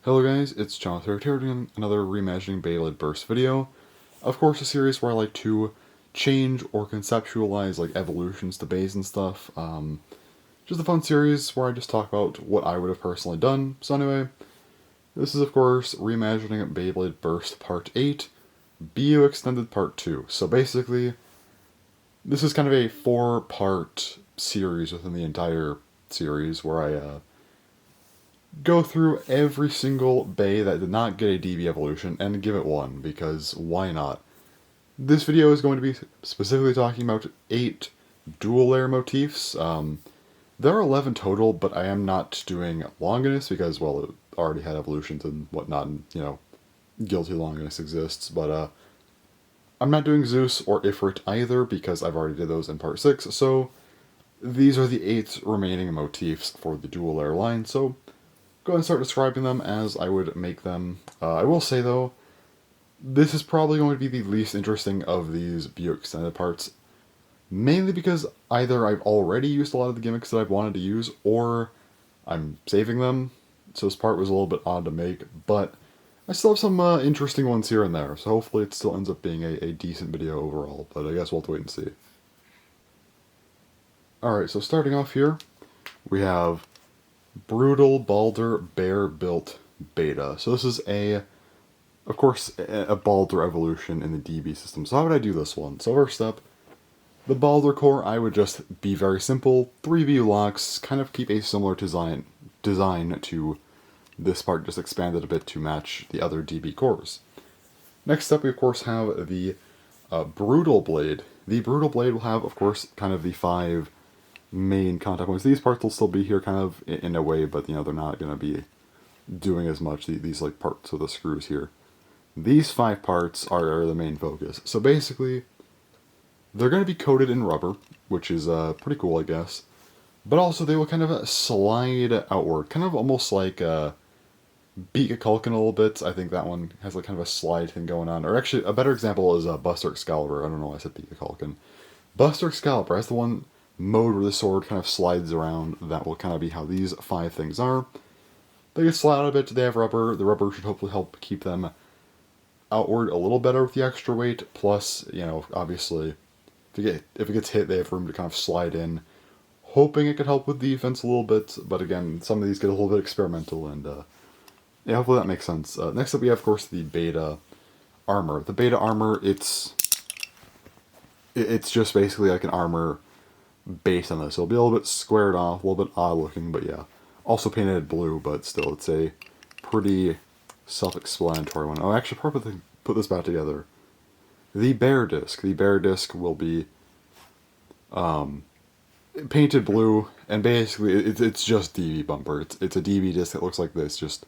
Hello guys, it's Jonathan here doing another Reimagining Beyblade Burst video. Of course, a series where I like to change or conceptualize like evolutions to bays and stuff. Just a fun series where I just talk about what I would have personally done. So anyway, this is of course Reimagining Beyblade Burst Part 8, BU Extended Part 2. So basically, this is kind of a 4-part series within the entire series where I go through every single bay that did not get a DB evolution and give it one, because why not? This video is going to be specifically talking about 8 dual layer motifs. There are 11 total, but I am not doing Longinus because, well, it already had evolutions and whatnot, and, Guilty Longinus exists, but I'm not doing Zeus or Ifrit either because I've already did those in part 6, so these are the 8 remaining motifs for the dual layer line, so go ahead and start describing them as I would make them. I will say though, this is probably going to be the least interesting of these BU extended parts, mainly because either I've already used a lot of the gimmicks that I've wanted to use, or I'm saving them, so this part was a little bit odd to make, but I still have some interesting ones here and there, so hopefully it still ends up being a decent video overall, but I guess we'll have to wait and see. Alright, so starting off here, we have Brutal Baldur Bear Built Beta. So this is of course, a Baldur evolution in the DB system. So how would I do this one? So first up, the Baldur core, I would just be very simple. 3 view locks, kind of keep a similar design to this part, just expanded a bit to match the other DB cores. Next up, we of course have the Brutal Blade. The Brutal Blade will have, of course, kind of the 5 main contact points. These parts will still be here kind of in a way, but they're not going to be doing as much, these like parts of the screws here. These 5 parts are the main focus. So basically, they're going to be coated in rubber, which is pretty cool, I guess. But also they will kind of slide outward, kind of almost like Behemoth a little bit. I think that one has like kind of a slide thing going on. Or actually, a better example is Buster Excalibur. I don't know why I said Behemoth. Buster Excalibur has the one mode where the sword kind of slides around. That will kind of be how these 5 things are. They get slide out a bit, they have rubber. The rubber should hopefully help keep them outward a little better with the extra weight. Plus, obviously, if it gets hit, they have room to kind of slide in. Hoping it could help with defense a little bit, but again, some of these get a little bit experimental, and yeah, hopefully that makes sense. Next up we have, of course, the Beta Armor. The Beta Armor, it's just basically like an armor based on this. It'll be a little bit squared off, a little bit odd looking, but yeah. Also painted blue, but still, it's a pretty self-explanatory one. Oh, I actually probably put this back together. The Bear Disc. The Bear Disc will be painted blue, and basically it's just DB bumper. It's a DB disc that looks like this, just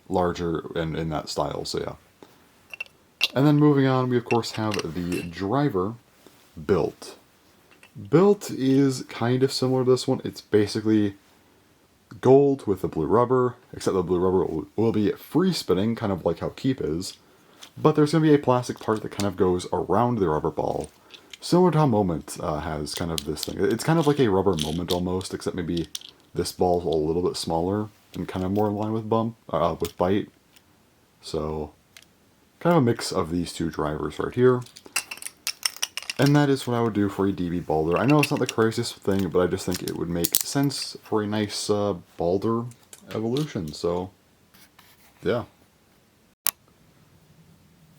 larger and in that style, so yeah. And then moving on, we of course have the Driver Built. Built is kind of similar to this one. It's basically gold with the blue rubber, except the blue rubber will be free spinning, kind of like how Keep is. But there's going to be a plastic part that kind of goes around the rubber ball. Similar to how Moment has kind of this thing. It's kind of like a rubber Moment almost, except maybe this ball's a little bit smaller and kind of more in line with with Bite. So, kind of a mix of these 2 drivers right here. And that is what I would do for a DB Baldur. I know it's not the craziest thing, but I just think it would make sense for a nice Baldur evolution, so yeah.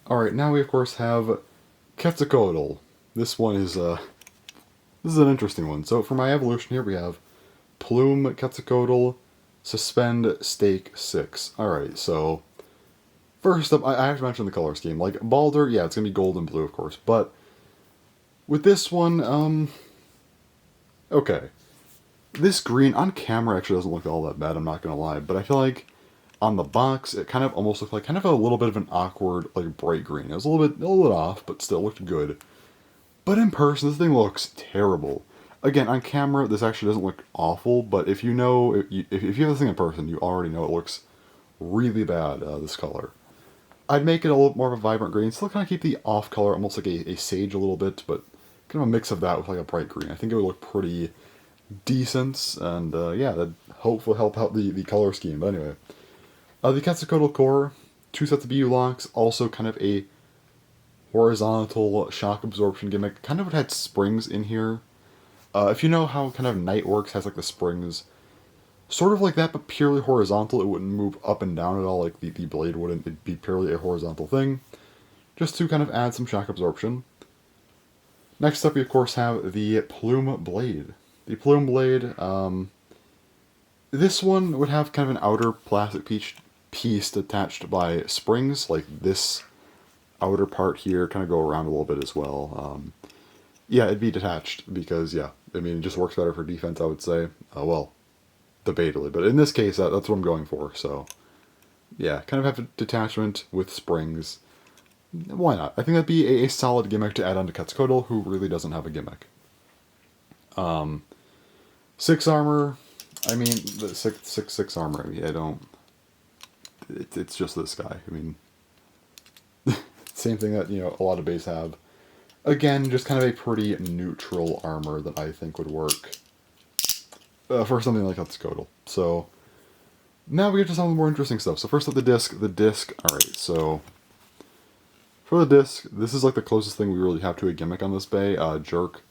Alright, now we of course have Quetzalcoatl. This one is, this is an interesting one. So for my evolution here we have Plume Quetzalcoatl, Suspend, Stake, 6. Alright, so first up, I have to mention the color scheme. Like Baldur, yeah, it's going to be gold and blue of course, but with this one, okay. This green on camera actually doesn't look all that bad, I'm not gonna lie, but I feel like on the box it kind of almost looked like kind of a little bit of an awkward, like bright green. It was a little bit off, but still looked good. But in person, this thing looks terrible. Again, on camera, this actually doesn't look awful, but if you have this thing in person, you already know it looks really bad, this color. I'd make it a little more of a vibrant green, still kind of keep the off color, almost like a sage a little bit, but kind of a mix of that with like a bright green. I think it would look pretty decent, and yeah, that'd hopefully help out the color scheme. But anyway, The Quetzalcoatl core, 2 sets of BU locks, also kind of a horizontal shock absorption gimmick. Kind of had springs in here. If you know how kind of Knight works, has like the springs, sort of like that, but purely horizontal. It wouldn't move up and down at all like the blade wouldn't. It'd be purely a horizontal thing, just to kind of add some shock absorption. Next up, we of course have the Plume Blade. The Plume Blade, this one would have kind of an outer plastic piece attached by springs, like this outer part here, kind of go around a little bit as well. Yeah, it'd be detached because, yeah, I mean, it just works better for defense, I would say. Well, debatably, but in this case, that's what I'm going for, so yeah, kind of have a detachment with springs. Why not? I think that'd be a solid gimmick to add on to Quetzalcoatl, who really doesn't have a gimmick. 6 armor, I mean, the 6 armor, I mean, I don't, it's just this guy, I mean, same thing that, you know, a lot of bays have. Again, just kind of a pretty neutral armor that I think would work for something like Quetzalcoatl. So, now we get to some of the more interesting stuff. So first up, the disc. Alright, so for the disc, this is like the closest thing we really have to a gimmick on this bay. Jerk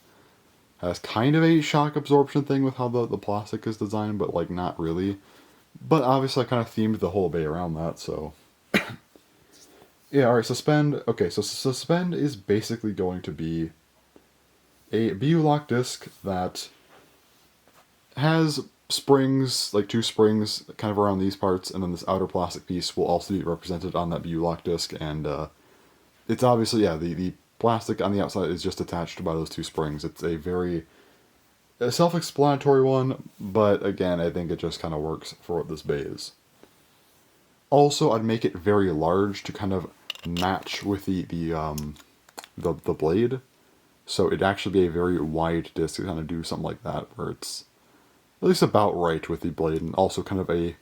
has kind of a shock absorption thing with how the plastic is designed, but like not really. But obviously I kind of themed the whole bay around that, so... Yeah, alright, Suspend. Okay, so Suspend is basically going to be a BU lock disc that has springs, like 2 springs, kind of around these parts, and then this outer plastic piece will also be represented on that BU lock disc, and it's obviously, yeah, the plastic on the outside is just attached by those 2 springs. It's a very self-explanatory one, but again, I think it just kind of works for what this bay is. Also, I'd make it very large to kind of match with the blade, so it'd actually be a very wide disc to kind of do something like that, where it's at least about right with the blade, and also kind of a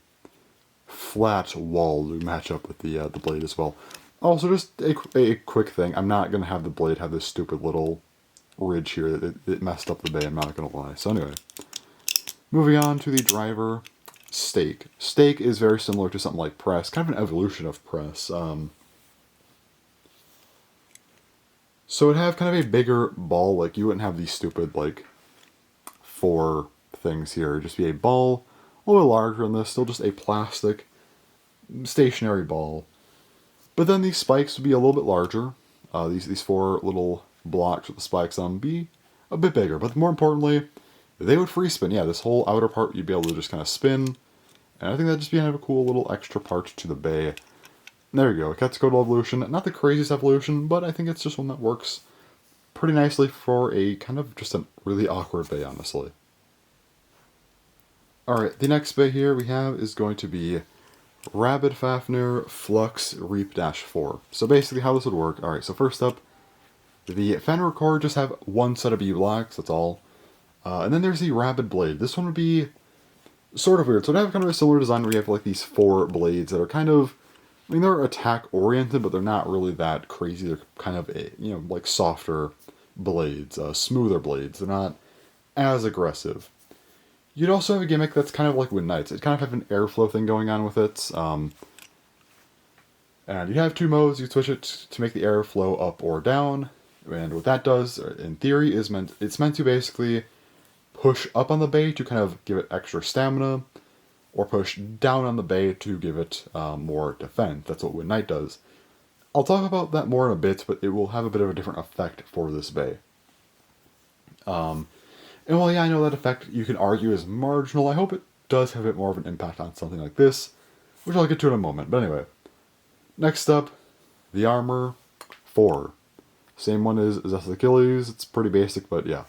flat wall to match up with the blade as well. Also, just a quick thing, I'm not going to have the blade have this stupid little ridge here. It messed up the bay, I'm not going to lie. So anyway, moving on to the driver, Stake. Stake is very similar to something like Press, kind of an evolution of Press. So it'd have kind of a bigger ball, like you wouldn't have these stupid, like, 4 things here. It'd just be a ball, a little larger than this, still just a plastic, stationary ball. But then these spikes would be a little bit larger. These 4 little blocks with the spikes on would be a bit bigger. But more importantly, they would free spin. Yeah, this whole outer part you'd be able to just kind of spin. And I think that'd just be kind of a cool little extra part to the bay. There you go, Quetzalcoatl evolution. Not the craziest evolution, but I think it's just one that works pretty nicely for a kind of just a really awkward bay, honestly. Alright, the next bay here we have is going to be Rabid Fafnir Flux Reap-4. So basically how this would work, alright, so first up, the Fenrir core just have 1 set of BU blocks, that's all. And then there's the Rabid Blade. This one would be sort of weird. So it'd have kind of a similar design where you have like these 4 blades that are kind of, I mean, they're attack-oriented, but they're not really that crazy. They're kind of, you know, like softer blades, smoother blades. They're not as aggressive. You'd also have a gimmick that's kind of like Wind Knights. It kind of have an airflow thing going on with it. And you have 2 modes. You switch it to make the air flow up or down. And what that does, in theory, is it's meant to basically push up on the bay to kind of give it extra stamina, or push down on the bay to give it more defense. That's what Wind Knight does. I'll talk about that more in a bit, but it will have a bit of a different effect for this bay. And while, yeah, I know that effect you can argue is marginal, I hope it does have a bit more of an impact on something like this, which I'll get to in a moment. But anyway, next up, the armor 4. Same one as Zest Achilles. It's pretty basic, but yeah.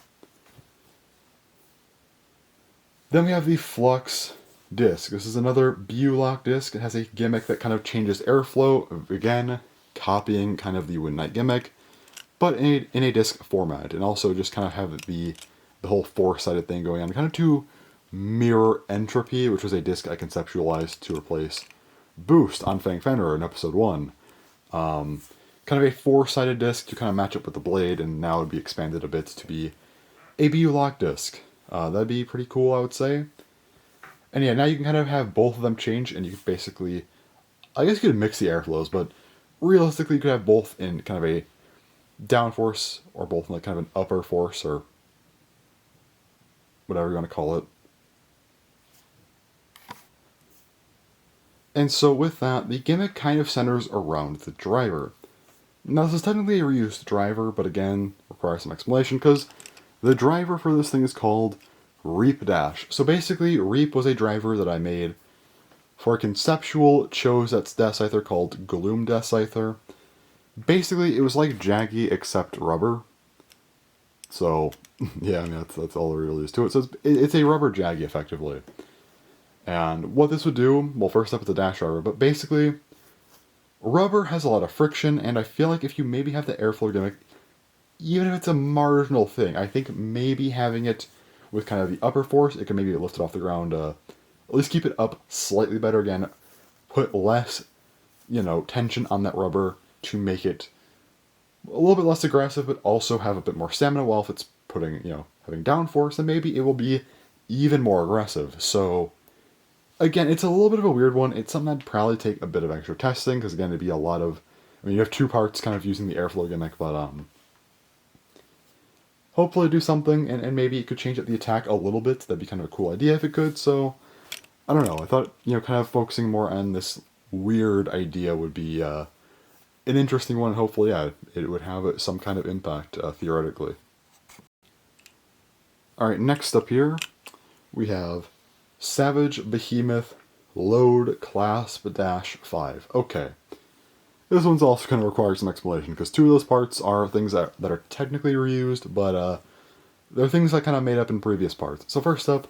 Then we have the Flux disc. This is another BU lock disc. It has a gimmick that kind of changes airflow, again, copying kind of the Wind Knight gimmick, but in a disc format, and also just kind of have the whole 4-sided thing going on, kind of to mirror Entropy, which was a disc I conceptualized to replace Boost on Fang Fenrir in episode 1. Kind of a 4-sided disc to kind of match up with the blade, and now it would be expanded a bit to be a BU lock disc. That'd be pretty cool, I would say. And yeah, now you can kind of have both of them change, and you can basically I guess you could mix the airflows, but realistically you could have both in kind of a downforce, or both in like kind of an upper force, or whatever you want to call it. And so with that, the gimmick kind of centers around the driver. Now this is technically a reused driver, but again, requires some explanation, because the driver for this thing is called Reap Dash. So basically, Reap was a driver that I made for a conceptual Chose-That's Death Scyther called Gloom Death Scyther. Basically, it was like Jaggy except rubber. So, yeah, I mean, that's all there really is to it. So it's a rubber Jaggy, effectively. And what this would do, well, first up, it's a dash driver, but basically, rubber has a lot of friction, and I feel like if you maybe have the airflow gimmick, even if it's a marginal thing, I think maybe having it with kind of the upper force, it can maybe lift it off the ground, at least keep it up slightly better again, put less, tension on that rubber to make it a little bit less aggressive, but also have a bit more stamina, while if it's putting, having downforce, then maybe it will be even more aggressive. So, again, it's a little bit of a weird one. It's something that'd probably take a bit of extra testing, because again, it'd be a lot of, you have two parts kind of using the airflow gimmick, but hopefully do something, and maybe it could change up the attack a little bit. That'd be kind of a cool idea if it could, so, I don't know. I thought, kind of focusing more on this weird idea would be an interesting one. Hopefully, yeah, it would have some kind of impact, theoretically. Alright, next up here, we have Savage Behemoth Load Clasp Dash 5. Okay. This one's also going to require some explanation, because two of those parts are things that are technically reused, but they're things I kind of made up in previous parts. So first up,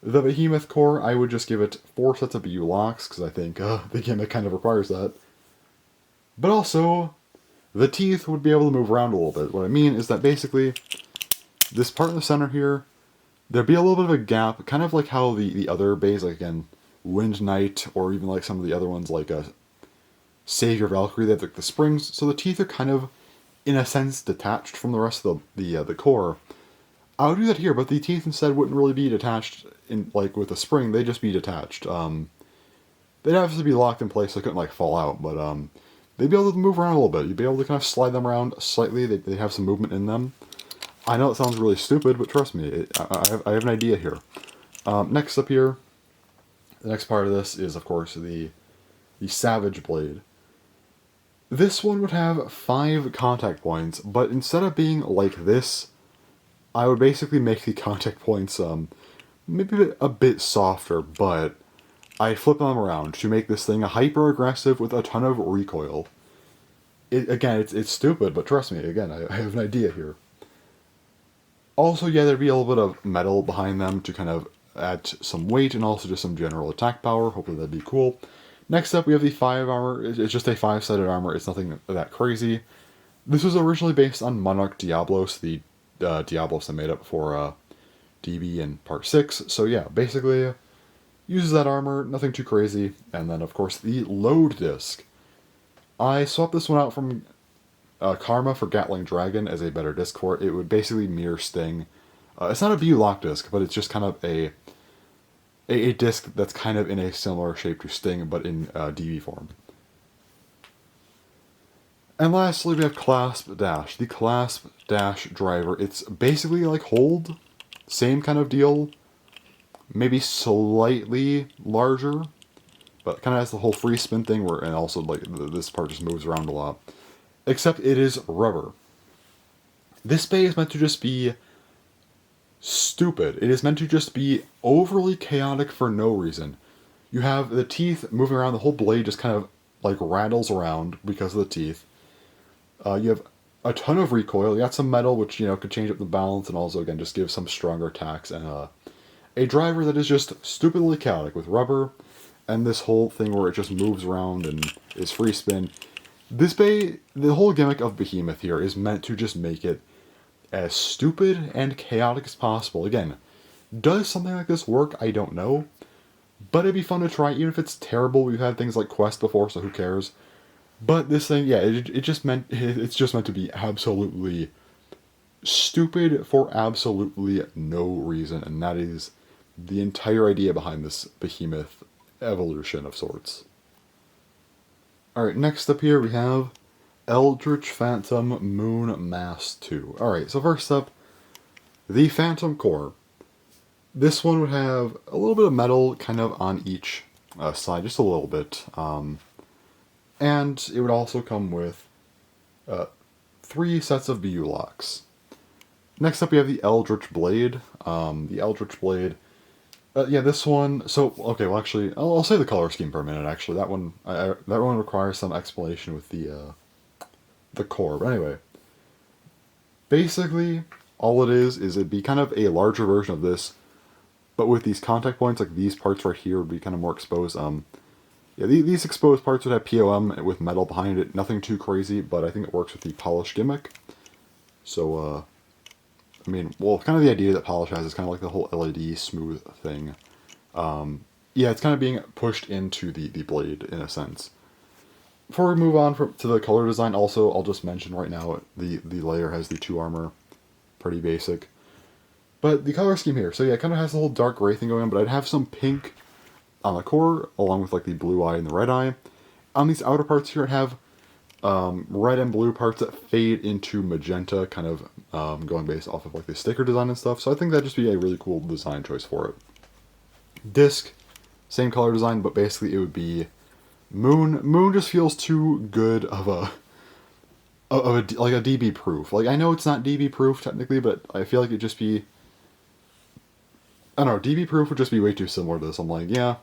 the Behemoth core, I would just give it 4 sets of BU locks, because I think the gimmick kind of requires that. But also, the teeth would be able to move around a little bit. What I mean is that basically, this part in the center here, there'd be a little bit of a gap, kind of like how the other bays, like again, Wind Knight, or even like some of the other ones, like Savior Valkyrie, they have like the springs, so the teeth are kind of, in a sense, detached from the rest of the core. I would do that here, but the teeth instead wouldn't really be detached in like with a spring, they'd just be detached. They'd have to be locked in place so they couldn't like fall out, but they'd be able to move around a little bit. You'd be able to kind of slide them around slightly, they have some movement in them. I know it sounds really stupid, but trust me, I have an idea here. Next up here, the next part of this is, of course, the Savage Blade. This one would have 5 contact points, but instead of being like this, I would basically make the contact points maybe a bit softer, but I flip them around to make this thing hyper-aggressive with a ton of recoil. Again, it's stupid, but trust me, again, I have an idea here. Also, yeah, there'd be a little bit of metal behind them to kind of add some weight and also just some general attack power. Hopefully that'd be cool. Next up, we have the 5 armor. It's just a 5-sided armor. It's nothing that crazy. This was originally based on Monarch Diablos, the Diablos I made up for DB in Part 6. So yeah, basically uses that armor, nothing too crazy. And then, of course, the load disc. I swapped this one out from Karma for Gatling Dragon as a better disc for it. It would basically mirror Sting. It's not a BU lock disc, but it's just kind of a disc that's kind of in a similar shape to Sting, but in DB form. And lastly, we have Clasp Dash. The Clasp Dash driver. It's basically like Hold. Same kind of deal. Maybe slightly larger, but kind of has the whole free spin thing, and also like this part just moves around a lot. Except it is rubber. This bay is meant to just be stupid. It is meant to just be overly chaotic for no reason. You have the teeth moving around, the whole blade just kind of like rattles around because of the teeth. You have a ton of recoil. You got some metal, which could change up the balance, and also again just give some stronger attacks. And a driver that is just stupidly chaotic with rubber, and this whole thing where it just moves around and is free spin. This bay, the whole gimmick of Behemoth here is meant to just make it as stupid and chaotic as possible. Again, does something like this work? I don't know. But it'd be fun to try, even if it's terrible. We've had things like Quest before, so who cares? But this thing, yeah, it's just meant to be absolutely stupid for absolutely no reason, and that is the entire idea behind this Behemoth evolution of sorts. Alright, next up here we have Eldritch Phantom Moon Mass 2. Alright, so first up, the Phantom Core. This one would have a little bit of metal kind of on each side, just a little bit. And it would also come with 3 sets of BU locks. Next up we have the Eldritch Blade. The Eldritch Blade, yeah, this one, so, okay, well actually, I'll say the color scheme for a minute, actually. That one requires some explanation with the core. But anyway, basically, all it is it'd be kind of a larger version of this, but with these contact points, like these parts right here would be kind of more exposed. Yeah, these exposed parts would have POM with metal behind it. Nothing too crazy, but I think it works with the polish gimmick. So, I mean, well, kind of the idea that polish has is kind of like the whole LED smooth thing. Yeah, it's kind of being pushed into the blade, in a sense. Before we move on to the color design, also, I'll just mention right now, the layer has the 2 armor. Pretty basic. But the color scheme here, so yeah, it kind of has the whole dark gray thing going on, but I'd have some pink on the core, along with like the blue eye and the red eye. On these outer parts here, I'd have red and blue parts that fade into magenta, kind of going based off of like the sticker design and stuff. So I think that'd just be a really cool design choice for it. Disc, same color design, but basically it would be Moon. Moon just feels too good of a like a DB proof. Like, I know it's not DB proof technically, but I feel like it'd just be, I don't know, DB proof would just be way too similar to this. I'm like, yeah,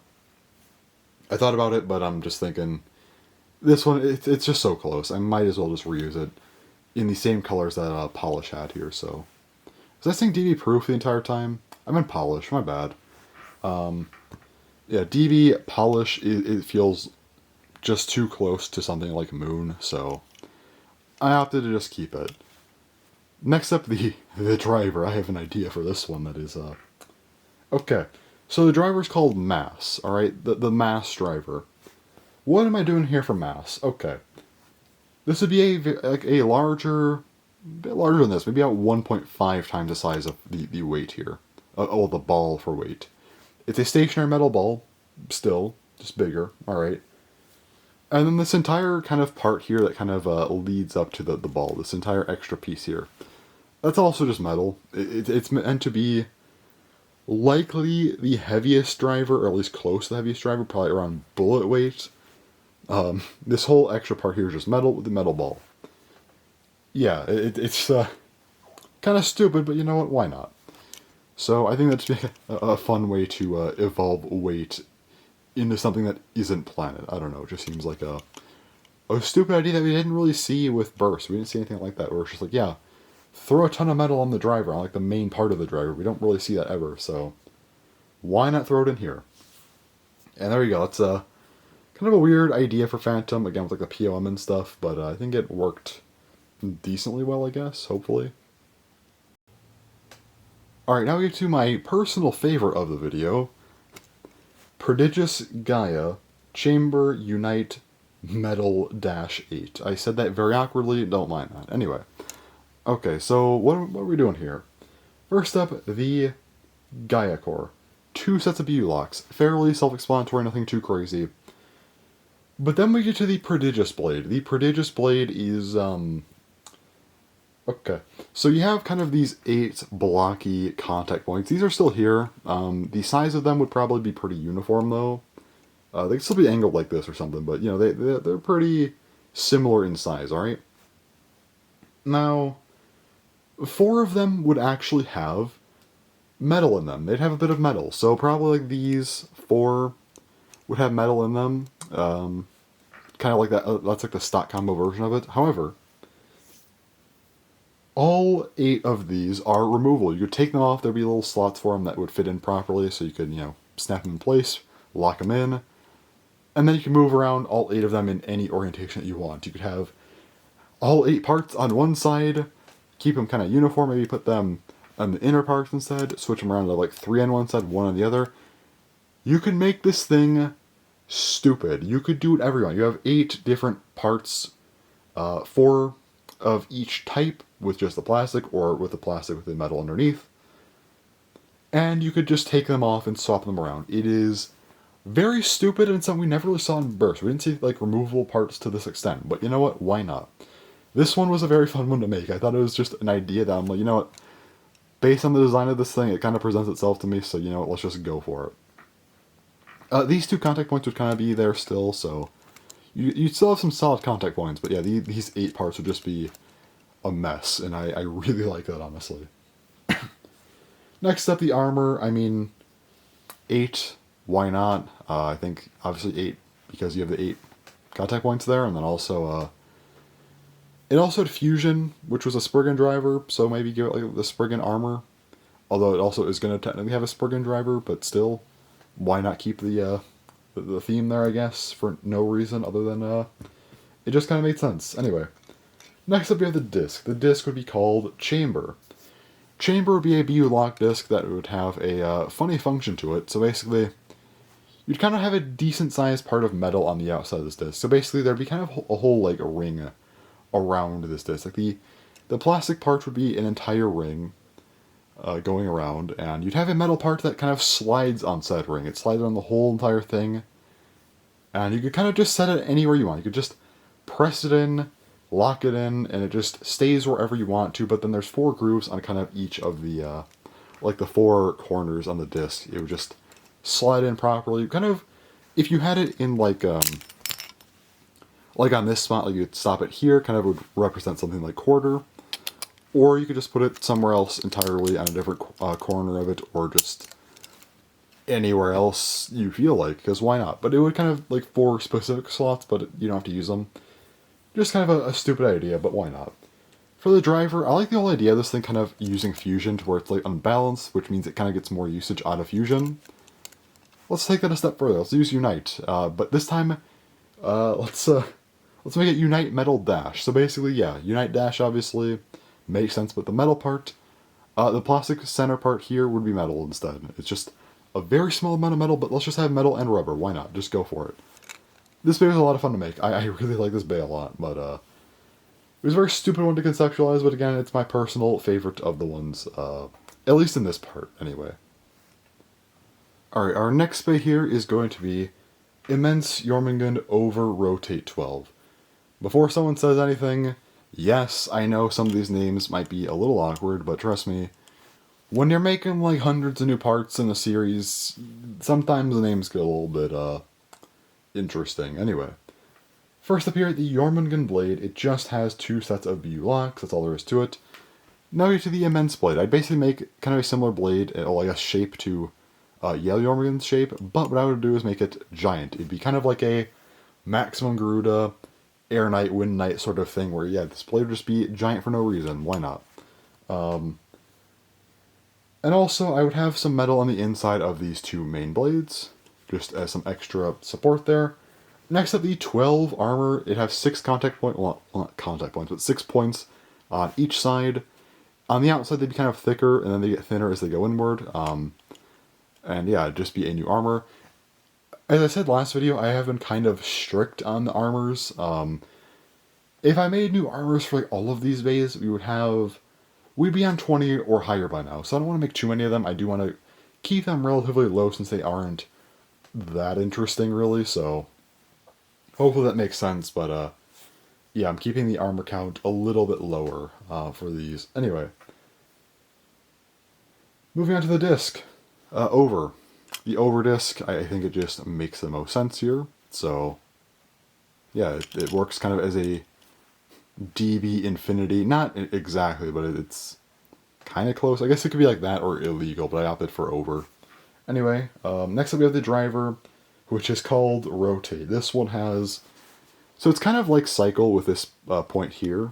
I thought about it, but I'm just thinking, this one, it's just so close. I might as well just reuse it in the same colors that Polish had here, so. Was I saying DB proof the entire time? I meant Polish, my bad. Yeah, DB Polish, it feels just too close to something like Moon, so I opted to just keep it. Next up, the driver. I have an idea for this one that is, okay. So the driver is called Mass, alright? The Mass driver. What am I doing here for Mass? Okay. This would be a larger, bit larger than this, maybe about 1.5 times the size of the weight here. Oh, the ball for weight. It's a stationary metal ball, still, just bigger, alright. And then this entire kind of part here that kind of leads up to the ball, this entire extra piece here, that's also just metal. It's meant to be likely the heaviest driver, or at least close to the heaviest driver, probably around bullet weight. This whole extra part here is just metal with the metal ball. Yeah, it's kind of stupid, but you know what, why not? So I think that's a fun way to evolve weight into something that isn't planet. I don't know, it just seems like a stupid idea that we didn't really see with Burst. We didn't see anything like that, where it's just like, yeah, throw a ton of metal on the driver, on like the main part of the driver. We don't really see that ever, so why not throw it in here? And there you go, it's kind of a weird idea for Phantom, again with like the POM and stuff, but I think it worked decently well, I guess, hopefully. Alright, now we get to my personal favorite of the video, Prodigious Gaia, Chamber Unite Metal-8. I said that very awkwardly, don't mind that. Anyway, okay, so what are we doing here? First up, the Gaia Core. 2 sets of BU locks, fairly self-explanatory, nothing too crazy. But then we get to the Prodigious Blade. The Prodigious Blade is, okay, so you have kind of these 8 blocky contact points. These are still here. The size of them would probably be pretty uniform, though. They could still be angled like this or something, but, you know, they're pretty similar in size, alright? Now, 4 of them would actually have metal in them. They'd have a bit of metal, so probably like these 4 would have metal in them. Kind of like that, that's like the stock combo version of it. However, all 8 of these are removable. You could take them off, there'd be little slots for them that would fit in properly, so you could, you know, snap them in place, lock them in, and then you can move around all 8 of them in any orientation that you want. You could have all 8 parts on one side, keep them kind of uniform, maybe put them on the inner parts instead, switch them around to like 3 on one side, 1 on the other. You could make this thing stupid. You could do whatever you want. You have 8 different parts, 4 of each type with just the plastic, or with the plastic with the metal underneath. And you could just take them off and swap them around. It is Very stupid and something we never really saw in Burst. We didn't see, like, removable parts to this extent. But you know what? Why not? This one was a very fun one to make. I thought it was just an idea that I'm like, you know what? Based on the design of this thing, it kind of presents itself to me, so you know what? Let's just go for it. These 2 contact points would kind of be there still, so you'd still have some solid contact points, but yeah, these 8 parts would just be a mess, and I really like that, honestly. Next up, the armor. I mean, 8, why not? I think, obviously 8, because you have the 8 contact points there, and then also, it also had Fusion, which was a Spriggan driver, so maybe give it like the Spriggan armor. Although it also is going to technically have a Spriggan driver, but still, why not keep the theme there, I guess, for no reason other than, it just kind of made sense. Anyway, next up we have the disc. The disc would be called Chamber. Chamber would be a BU lock disc that would have a funny function to it. So basically, you'd kind of have a decent sized part of metal on the outside of this disc. So basically, there'd be kind of a whole, like, a ring around this disc. Like, the plastic part would be an entire ring going around, and you'd have a metal part that kind of slides on said ring. It slides on the whole entire thing, and you could kind of just set it anywhere you want. You could just press it in, lock it in, and it just stays wherever you want to, but then there's 4 grooves on kind of each of the, like the 4 corners on the disc. It would just slide in properly. Kind of, if you had it in like on this spot, like you'd stop it here, kind of would represent something like quarter, or you could just put it somewhere else entirely on a different corner of it, or just anywhere else you feel like, because why not? But it would kind of, like, 4 specific slots, but you don't have to use them. Just kind of a stupid idea, but why not? For the driver, I like the whole idea of this thing kind of using Fusion to where it's, like, unbalanced, which means it kind of gets more usage out of Fusion. Let's take that a step further. Let's use Unite. But this time, let's make it Unite Metal Dash. So basically, yeah, Unite Dash obviously makes sense, but the metal part, the plastic center part here would be metal instead. It's just a very small amount of metal, but let's just have metal and rubber. Why not? Just go for it. This bay was a lot of fun to make. I really like this bay a lot, but it was a very stupid one to conceptualize, but again, it's my personal favorite of the ones, at least in this part, anyway. Alright, our next bay here is going to be Immense Jormungand over Rotate 12. Before someone says anything, yes, I know some of these names might be a little awkward, but trust me, when you're making like hundreds of new parts in a series, sometimes the names get a little bit, interesting. Anyway, first up here, the Jormungand Blade. It just has 2 sets of BU locks, that's all there is to it. Now we get to the Immense Blade. I'd basically make kind of a similar blade, or I guess shape to Yale Jormungand's shape, but what I would do is make it giant. It'd be kind of like a Maximum Garuda, Air Knight, Wind Knight sort of thing, where, yeah, this blade would just be giant for no reason. Why not? And also, I would have some metal on the inside of these 2 main blades, just as some extra support there. Next up, the 12 armor. It has 6 contact points, well, not contact points, but 6 points on each side. On the outside, they'd be kind of thicker, and then they get thinner as they go inward. And yeah, it'd just be a new armor. As I said last video, I have been kind of strict on the armors. If I made new armors for like all of these bays, we'd be on 20 or higher by now. So I don't want to make too many of them. I do want to keep them relatively low since they aren't that interesting really. So hopefully that makes sense. But yeah, I'm keeping the armor count a little bit lower for these. Anyway, moving on to the disc. Over. The over disc, I think it just makes the most sense here. So yeah, it works kind of as a DB Infinity. Not exactly, but it's kind of close. I guess it could be like that or illegal, but I opted for over. Anyway, next up we have the driver, which is called Rotate. This one has... So it's kind of like Cycle with this point here.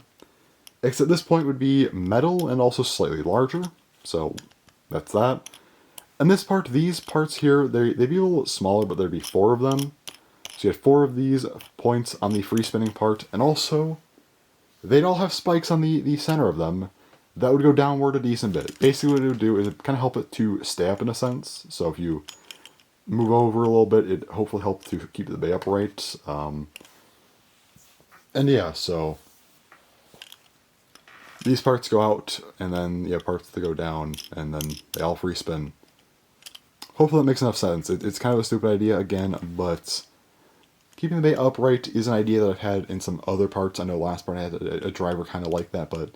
Except this point would be metal and also slightly larger. So that's that. And this part, these parts here, they'd be a little smaller, but there'd be 4 of them. So you have 4 of these points on the free spinning part, and also they'd all have spikes on the center of them that would go downward a decent bit. Basically what it would do is kind of help it to stay up in a sense. So if you move over a little bit, it hopefully helps to keep the bay upright. And yeah, so these parts go out, and then you have parts that go down, and then they all free spin. Hopefully that makes enough sense. It's kind of a stupid idea again, but keeping the bay upright is an idea that I've had in some other parts. I know last part I had a driver kind of like that, but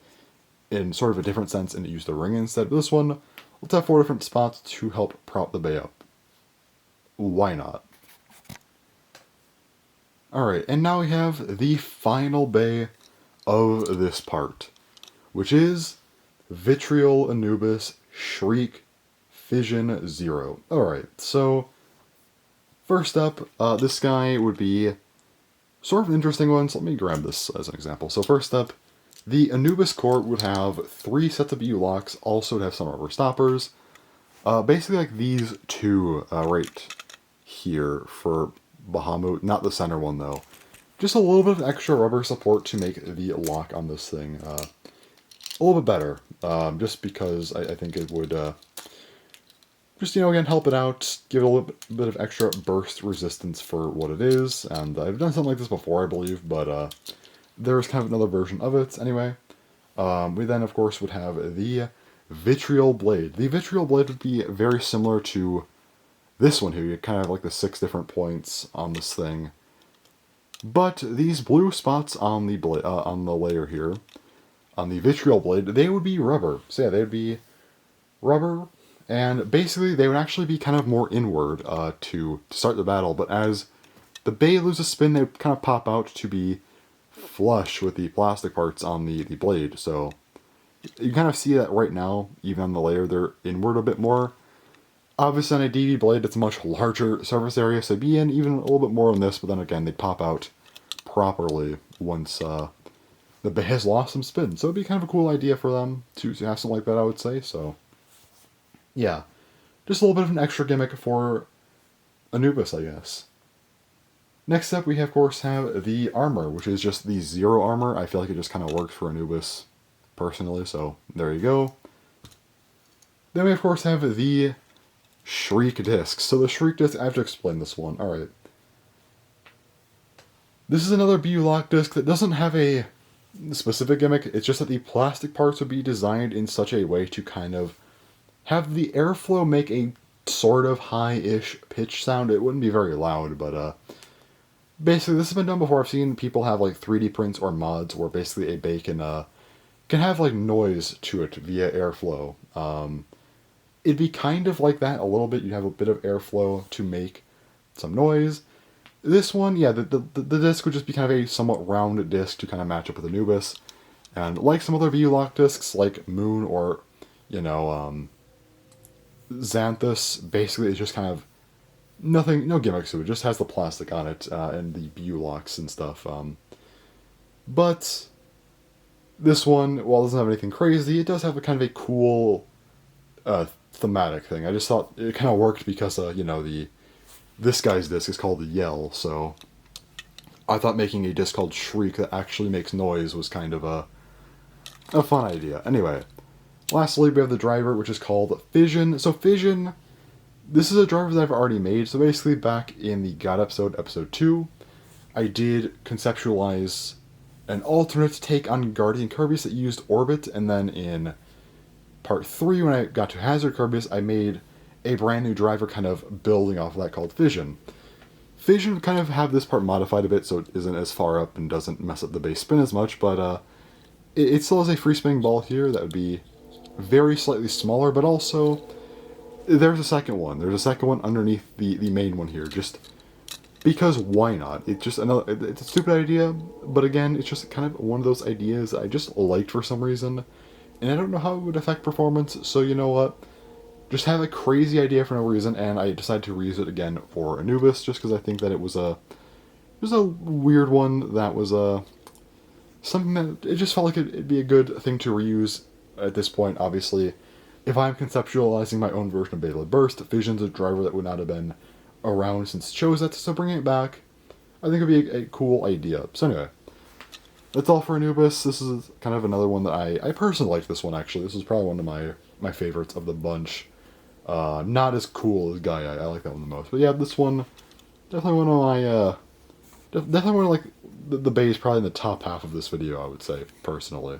in sort of a different sense, and it used the ring instead. But this one, let's have 4 different spots to help prop the bay up. Why not? Alright, and now we have the final bay of this part, which is Vitriol Anubis Shriek Fission 0. Alright, so first up, this guy would be sort of an interesting one, so let me grab this as an example. So first up, the Anubis core would have 3 sets of BU locks, also would have some rubber stoppers. Basically like these two right here for Behemoth, not the center one though. Just a little bit of extra rubber support to make the lock on this thing a little bit better. Just because I think it would just, again, help it out, give it a little bit of extra burst resistance for what it is. And I've done something like this before, I believe, but there's kind of another version of it. Anyway, we then, of course, would have the Vitriol Blade. The Vitriol Blade would be very similar to this one here. You kind of have like the 6 different points on this thing. But these blue spots on the layer here, on the Vitriol Blade, they would be rubber. So yeah, they would be rubber, and basically they would actually be kind of more inward to start the battle, but as the bay loses spin, they would kind of pop out to be flush with the plastic parts on the blade. So you kind of see that right now, even on the layer, they're inward a bit more. Obviously on a DV blade, it's a much larger surface area, so be in even a little bit more on this, but then again, they pop out properly once the bay has lost some spin. So it'd be kind of a cool idea for them to have something like that, I would say. So yeah, just a little bit of an extra gimmick for Anubis, I guess. Next up, we of course have the armor, which is just the 0 armor. I feel like it just kind of works for Anubis, personally, so there you go. Then we of course have the Shriek disc. So the Shriek disc, I have to explain this one. Alright. This is another BU lock disc that doesn't have a specific gimmick. It's just that the plastic parts would be designed in such a way to kind of have the airflow make a sort of high-ish pitch sound. It wouldn't be very loud, but basically this has been done before. I've seen people have like 3D prints or mods where basically a bay can have like noise to it via airflow. It'd be kind of like that a little bit. You'd have a bit of airflow to make some noise. This one, yeah, the disc would just be kind of a somewhat round disc to kind of match up with Anubis. And like some other VU lock discs, like Moon or, Xanthus, basically it's just kind of no gimmicks to it. It just has the plastic on it and the BU locks and stuff. But this one, while it doesn't have anything crazy, it does have a kind of a cool thematic thing. I just thought it kind of worked because, this guy's disc is called the Yell, so I thought making a disc called Shriek that actually makes noise was kind of a fun idea. Anyway, lastly, we have the driver, which is called Fission. So Fission, this is a driver that I've already made. So basically, back in the God episode, episode 2, I did conceptualize an alternate take on Guardian Kirby's that used Orbit, and then in part 3, when I got to Hazard Kirby's, I made a brand new driver kind of building off of that called Fission. Fission would kind of have this part modified a bit so it isn't as far up and doesn't mess up the base spin as much, but it still has a free spinning ball here that would be very slightly smaller, but also there's a second one. There's a second one underneath the main one here, just because why not? It's a stupid idea, but again, it's just kind of one of those ideas I just liked for some reason, and I don't know how it would affect performance, so you know what? Just have a crazy idea for no reason, and I decided to reuse it again for Anubis, just because I think that it was a weird one that was something that it just felt like it'd be a good thing to reuse at this point. Obviously, if I'm conceptualizing my own version of Beyblade Burst, Fission's a driver that would not have been around since Chosette, so bringing it back, I think it'd be a cool idea. So anyway, that's all for Anubis. This is kind of another one that I personally like this one, actually. This is probably one of my favorites of the bunch. Not as cool as Gaia. I like that one the most. But yeah, this one, definitely one of my, definitely one of, like, the bays probably in the top half of this video, I would say, personally.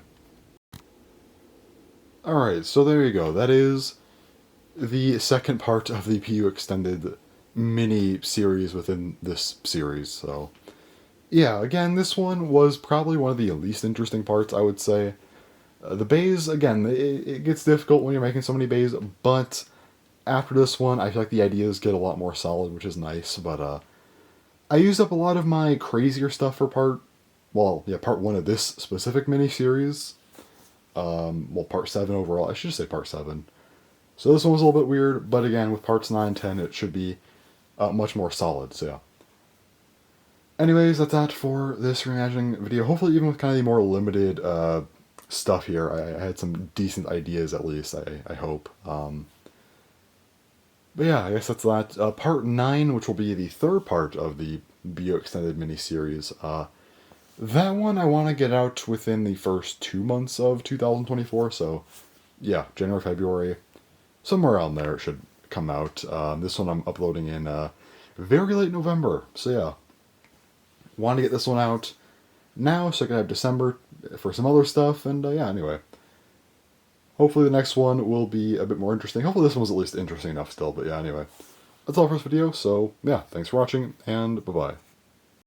Alright, so there you go. That is the second part of the PU Extended mini series within this series, so yeah, again, this one was probably one of the least interesting parts, I would say. The bays, again, it gets difficult when you're making so many bays, but after this one, I feel like the ideas get a lot more solid, which is nice, but I used up a lot of my crazier stuff for part 1 of this specific mini-series. Well, part 7 overall, I should just say part 7. So this one was a little bit weird, but again, with parts 9 and 10, it should be much more solid, so yeah. Anyways, that's that for this reimagining video. Hopefully, even with kind of the more limited stuff here, I had some decent ideas at least, I hope. But yeah, I guess that's that. Part 9, which will be the third part of the BO Extended mini-series, that one I want to get out within the first 2 months of 2024, so yeah, January, February, somewhere around there it should come out. This one I'm uploading in very late November, so yeah. Want to get this one out now so I can have December for some other stuff, and yeah, anyway. Hopefully the next one will be a bit more interesting. Hopefully this one was at least interesting enough still, but yeah, anyway. That's all for this video, so yeah, thanks for watching, and bye-bye.